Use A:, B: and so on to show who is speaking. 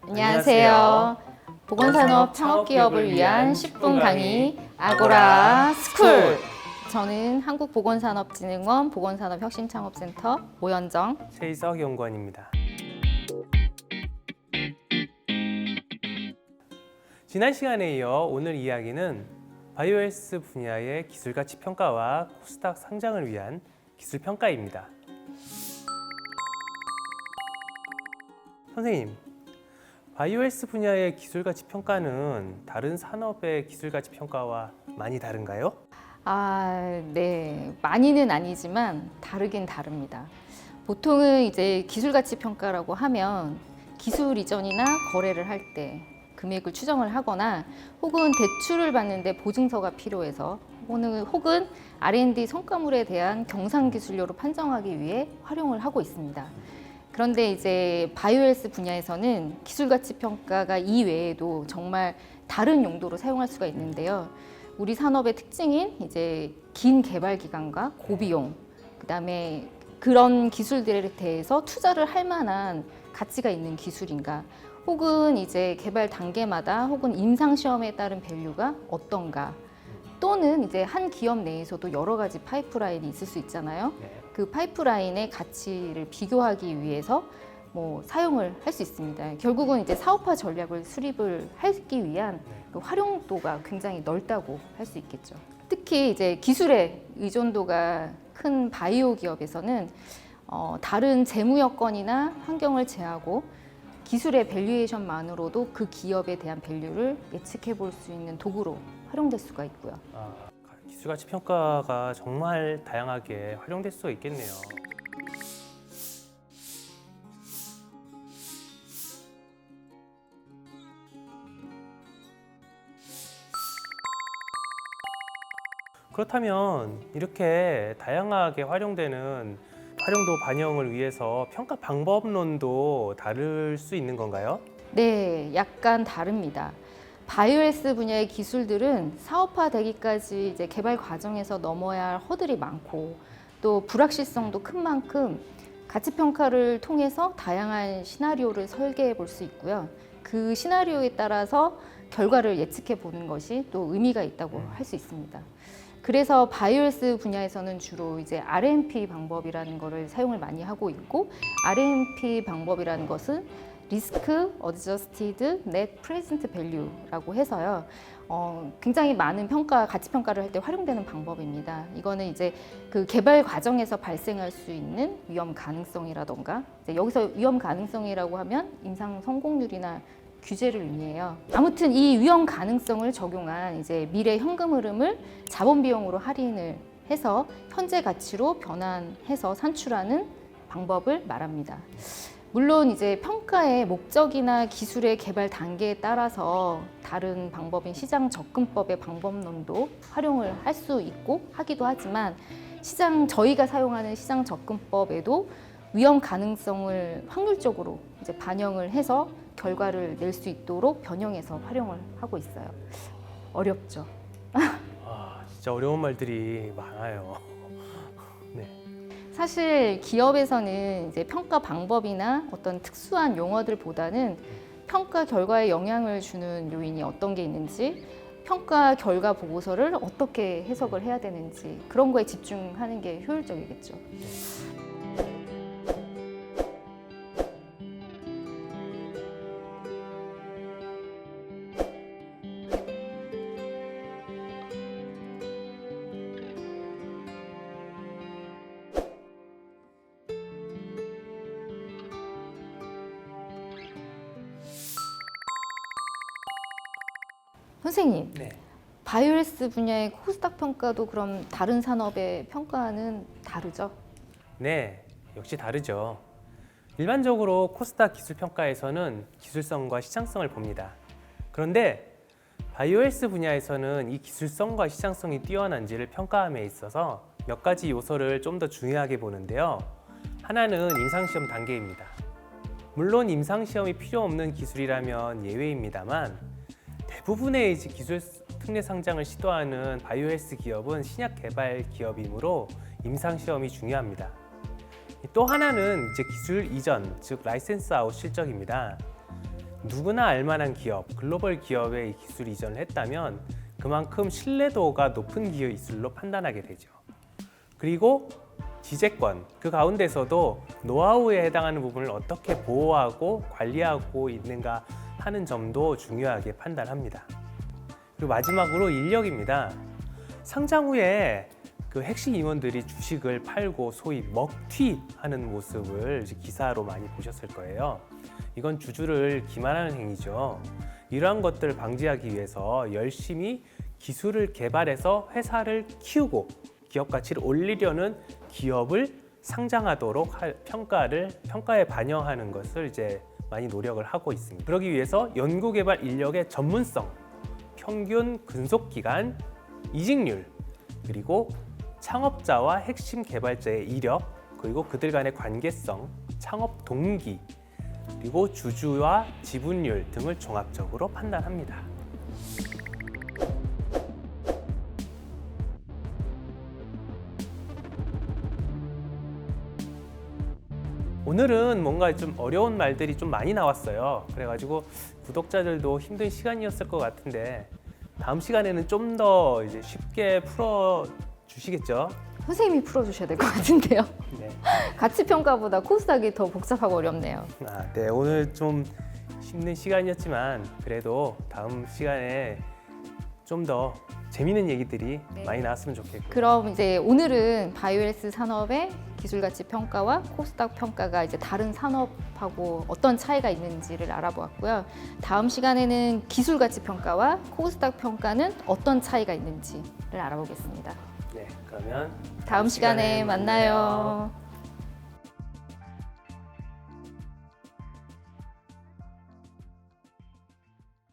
A: 안녕하세요. 보건산업 창업기업을 위한 10분 강의 아고라 스쿨. 저는 한국보건산업진흥원 보건산업혁신창업센터 오연정.
B: 최희석 연구원입니다. 지난 시간에 이어 오늘 이야기는 바이오헬스 분야의 기술가치 평가와 코스닥 상장을 위한 기술 평가입니다. 선생님, 바이오헬스 분야의 기술가치 평가는 다른 산업의 기술가치 평가와 많이 다른가요?
A: 네. 많이는 아니지만 다르긴 다릅니다. 보통은 이제 기술가치 평가라고 하면 기술 이전이나 거래를 할 때 금액을 추정을 하거나 혹은 대출을 받는데 보증서가 필요해서 혹은 R&D 성과물에 대한 경상기술료로 판정하기 위해 활용을 하고 있습니다. 그런데 이제 바이오헬스 분야에서는 기술가치 평가가 이외에도 정말 다른 용도로 사용할 수가 있는데요. 우리 산업의 특징인 이제 긴 개발 기간과 고비용, 그다음에 그런 기술들에 대해서 투자를 할 만한 가치가 있는 기술인가, 혹은 이제 개발 단계마다 혹은 임상 시험에 따른 밸류가 어떤가, 또는 이제 한 기업 내에서도 여러 가지 파이프라인이 있을 수 있잖아요. 그 파이프라인의 가치를 비교하기 위해서 사용을 할 수 있습니다. 결국은 이제 사업화 전략을 수립을 하기 위한 그 활용도가 굉장히 넓다고 할 수 있겠죠. 특히 이제 기술의 의존도가 큰 바이오 기업에서는 다른 재무 여건이나 환경을 제하고 기술의 밸류에이션만으로도 그 기업에 대한 밸류를 예측해 볼 수 있는 도구로 활용될 수가 있고요.
B: 기술가치 평가가 정말 다양하게 활용될 수가 있겠네요. 그렇다면 이렇게 다양하게 활용되는 활용도 반영을 위해서 평가 방법론도 다를 수 있는 건가요?
A: 네, 약간 다릅니다. 바이오헬스 분야의 기술들은 사업화되기까지 이제 개발 과정에서 넘어야 할 허들이 많고 또 불확실성도 큰 만큼 가치 평가를 통해서 다양한 시나리오를 설계해 볼 수 있고요. 그 시나리오에 따라서 결과를 예측해 보는 것이 또 의미가 있다고 할 수 있습니다. 그래서 바이오헬스 분야에서는 주로 이제 RMP 방법이라는 것을 사용을 많이 하고 있고, RMP 방법이라는 것은 리스크 어드저스티드 넷 프레젠트 밸류라고 해서요. 굉장히 많은 가치 평가를 할 때 활용되는 방법입니다. 이거는 이제 그 개발 과정에서 발생할 수 있는 위험 가능성이라던가, 이제 여기서 위험 가능성이라고 하면 임상 성공률이나 규제를 의미해요. 아무튼 이 위험 가능성을 적용한 이제 미래 현금 흐름을 자본 비용으로 할인을 해서 현재 가치로 변환해서 산출하는 방법을 말합니다. 물론 이제 평가의 목적이나 기술의 개발 단계에 따라서 다른 방법인 시장 접근법의 방법론도 활용을 할 수 있고 하기도 하지만, 저희가 사용하는 시장 접근법에도 위험 가능성을 확률적으로 이제 반영을 해서 결과를 낼 수 있도록 변형해서 활용을 하고 있어요. 어렵죠?
B: 진짜 어려운 말들이 많아요. 네.
A: 사실 기업에서는 이제 평가 방법이나 어떤 특수한 용어들보다는 평가 결과에 영향을 주는 요인이 어떤 게 있는지, 평가 결과 보고서를 어떻게 해석을 해야 되는지, 그런 거에 집중하는 게 효율적이겠죠. 선생님,
B: 네.
A: 바이오헬스 분야의 코스닥 평가도 그럼 다른 산업의 평가는 다르죠?
B: 네, 역시 다르죠. 일반적으로 코스닥 기술평가에서는 기술성과 시장성을 봅니다. 그런데 바이오헬스 분야에서는 이 기술성과 시장성이 뛰어난지를 평가함에 있어서 몇 가지 요소를 좀 더 중요하게 보는데요. 하나는 임상시험 단계입니다. 물론 임상시험이 필요 없는 기술이라면 예외입니다만, 대부분의 이제 기술 특례 상장을 시도하는 바이오헬스 기업은 신약 개발 기업이므로 임상 시험이 중요합니다. 또 하나는 이제 기술 이전, 즉 라이센스 아웃 실적입니다. 누구나 알만한 기업, 글로벌 기업에 이 기술 이전을 했다면 그만큼 신뢰도가 높은 기술로 판단하게 되죠. 그리고 지재권, 그 가운데서도 노하우에 해당하는 부분을 어떻게 보호하고 관리하고 있는가 하는 점도 중요하게 판단합니다. 그리고 마지막으로 인력입니다. 상장 후에 그 핵심 임원들이 주식을 팔고 소위 먹튀하는 모습을 이제 기사로 많이 보셨을 거예요. 이건 주주를 기만하는 행위죠. 이러한 것들을 방지하기 위해서 열심히 기술을 개발해서 회사를 키우고 기업 가치를 올리려는 기업을 상장하도록 할 평가에 반영하는 것을 이제 많이 노력을 하고 있습니다. 그러기 위해서 연구개발 인력의 전문성, 평균 근속 기간, 이직률, 그리고 창업자와 핵심 개발자의 이력, 그리고 그들 간의 관계성, 창업 동기, 그리고 주주와 지분율 등을 종합적으로 판단합니다. 오늘은 뭔가 좀 어려운 말들이 좀 많이 나왔어요. 그래가지고 구독자들도 힘든 시간이었을 것 같은데 다음 시간에는 좀 더 이제 쉽게 풀어 주시겠죠?
A: 선생님이 풀어주셔야 될 것 같은데요.
B: 네.
A: 가치평가보다 코스닥이 더 복잡하고 어렵네요.
B: 네, 오늘 좀 힘든 시간이었지만 그래도 다음 시간에 좀 더 재미있는 얘기들이
A: 네.
B: 많이 나왔으면 좋겠고요.
A: 그럼 이제 오늘은 바이오헬스 산업의 기술가치 평가와 코스닥 평가가 이제 다른 산업하고 어떤 차이가 있는지를 알아보았고요. 다음 시간에는 기술가치 평가와 코스닥 평가는 어떤 차이가 있는지를 알아보겠습니다.
B: 네, 그러면
A: 다음 시간에 만나요.